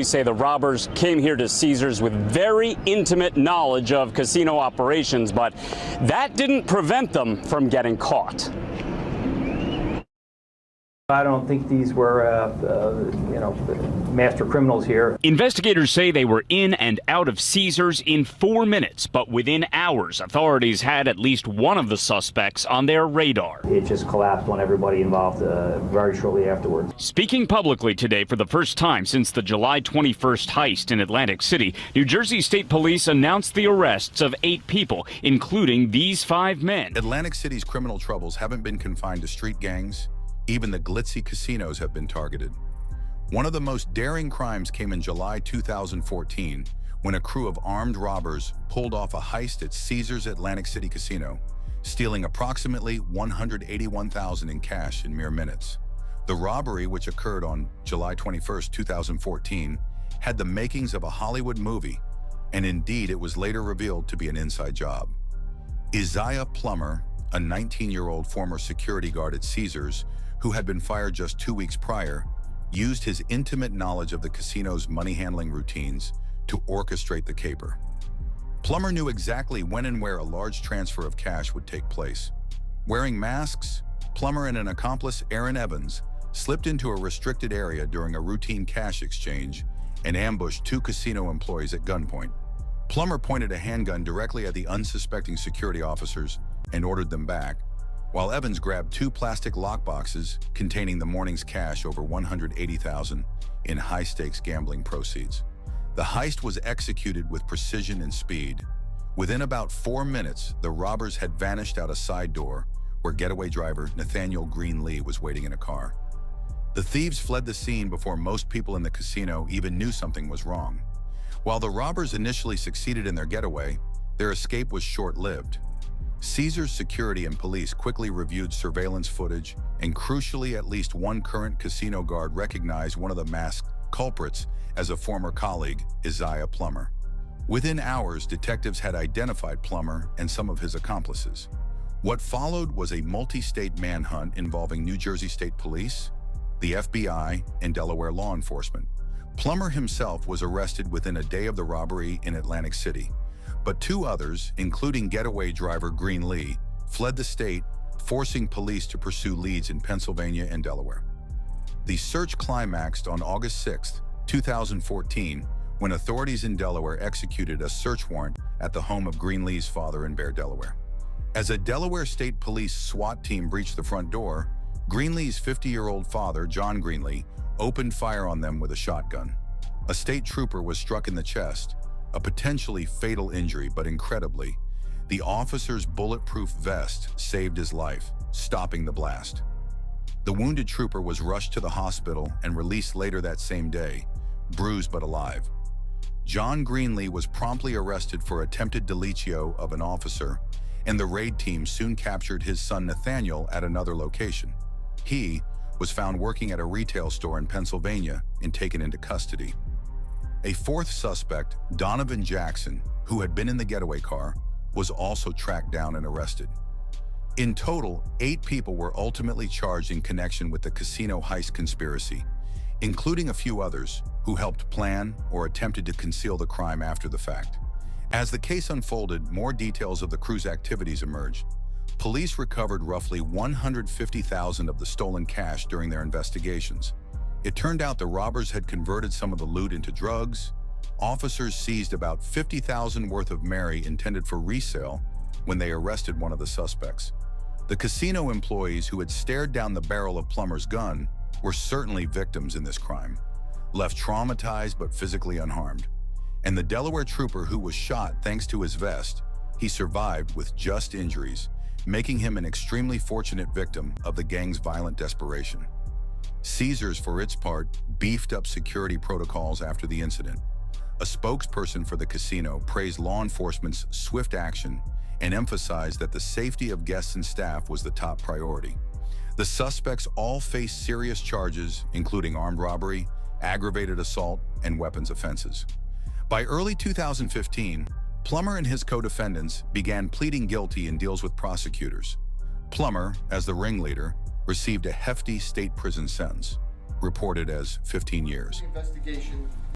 They say the robbers came here to Caesars with very intimate knowledge of casino operations, but that didn't prevent them from getting caught. I don't think these were, master criminals here. Investigators say they were in and out of Caesars in 4 minutes, but within hours, authorities had at least one of the suspects on their radar. It just collapsed on everybody involved very shortly afterwards. Speaking publicly today for the first time since the July 21st heist in Atlantic City, New Jersey State Police announced the arrests of 8 people, including these 5 men. Atlantic City's criminal troubles haven't been confined to street gangs. Even the glitzy casinos have been targeted. One of the most daring crimes came in July 2014 when a crew of armed robbers pulled off a heist at Caesars Atlantic City Casino, stealing approximately $181,000 in cash in mere minutes. The robbery, which occurred on July 21, 2014, had the makings of a Hollywood movie, and indeed it was later revealed to be an inside job. Isaiah Plummer, a 19-year-old former security guard at Caesars, who had been fired just 2 weeks prior, used his intimate knowledge of the casino's money-handling routines to orchestrate the caper. Plummer knew exactly when and where a large transfer of cash would take place. Wearing masks, Plummer and an accomplice, Aaron Evans, slipped into a restricted area during a routine cash exchange and ambushed 2 casino employees at gunpoint. Plummer pointed a handgun directly at the unsuspecting security officers and ordered them back, while Evans grabbed 2 plastic lockboxes containing the morning's cash, over $180,000 in high-stakes gambling proceeds. The heist was executed with precision and speed. Within about 4 minutes, the robbers had vanished out a side door where getaway driver Nathaniel Green Lee was waiting in a car. The thieves fled the scene before most people in the casino even knew something was wrong. While the robbers initially succeeded in their getaway, their escape was short-lived. Caesars security and police quickly reviewed surveillance footage, and crucially, at least one current casino guard recognized one of the masked culprits as a former colleague, Isaiah Plummer. Within hours, detectives had identified Plummer and some of his accomplices. What followed was a multi-state manhunt involving New Jersey State Police, the FBI, and Delaware law enforcement. Plummer himself was arrested within a day of the robbery in Atlantic City, but 2 others, including getaway driver Green Lee, fled the state, forcing police to pursue leads in Pennsylvania and Delaware. The search climaxed on August 6, 2014, when authorities in Delaware executed a search warrant at the home of Green Lee's father in Bear, Delaware. As a Delaware State Police SWAT team breached the front door, Green Lee's 50-year-old father, John Green Lee, opened fire on them with a shotgun. A state trooper was struck in the chest, a potentially fatal injury, but incredibly, the officer's bulletproof vest saved his life, stopping the blast. The wounded trooper was rushed to the hospital and released later that same day, bruised but alive. John Green Lee was promptly arrested for attempted delictio of an officer, and the raid team soon captured his son Nathaniel at another location. He was found working at a retail store in Pennsylvania and taken into custody. A 4th suspect, Donovan Jackson, who had been in the getaway car, was also tracked down and arrested. In total, 8 people were ultimately charged in connection with the casino heist conspiracy, including a few others who helped plan or attempted to conceal the crime after the fact. As the case unfolded, more details of the crew's activities emerged. Police recovered roughly $150,000 of the stolen cash during their investigations. It turned out the robbers had converted some of the loot into drugs. Officers seized about $50,000 worth of Mary intended for resale when they arrested one of the suspects. The casino employees who had stared down the barrel of Plummer's gun were certainly victims in this crime, left traumatized but physically unharmed. And the Delaware trooper who was shot thanks to his vest, he survived with just injuries, making him an extremely fortunate victim of the gang's violent desperation. Caesars, for its part, beefed up security protocols after the incident. A spokesperson for the casino praised law enforcement's swift action and emphasized that the safety of guests and staff was the top priority. The suspects all faced serious charges, including armed robbery, aggravated assault, and weapons offenses. By early 2015, Plummer and his co-defendants began pleading guilty in deals with prosecutors. Plummer, as the ringleader, received a hefty state prison sentence, reported as 15 years.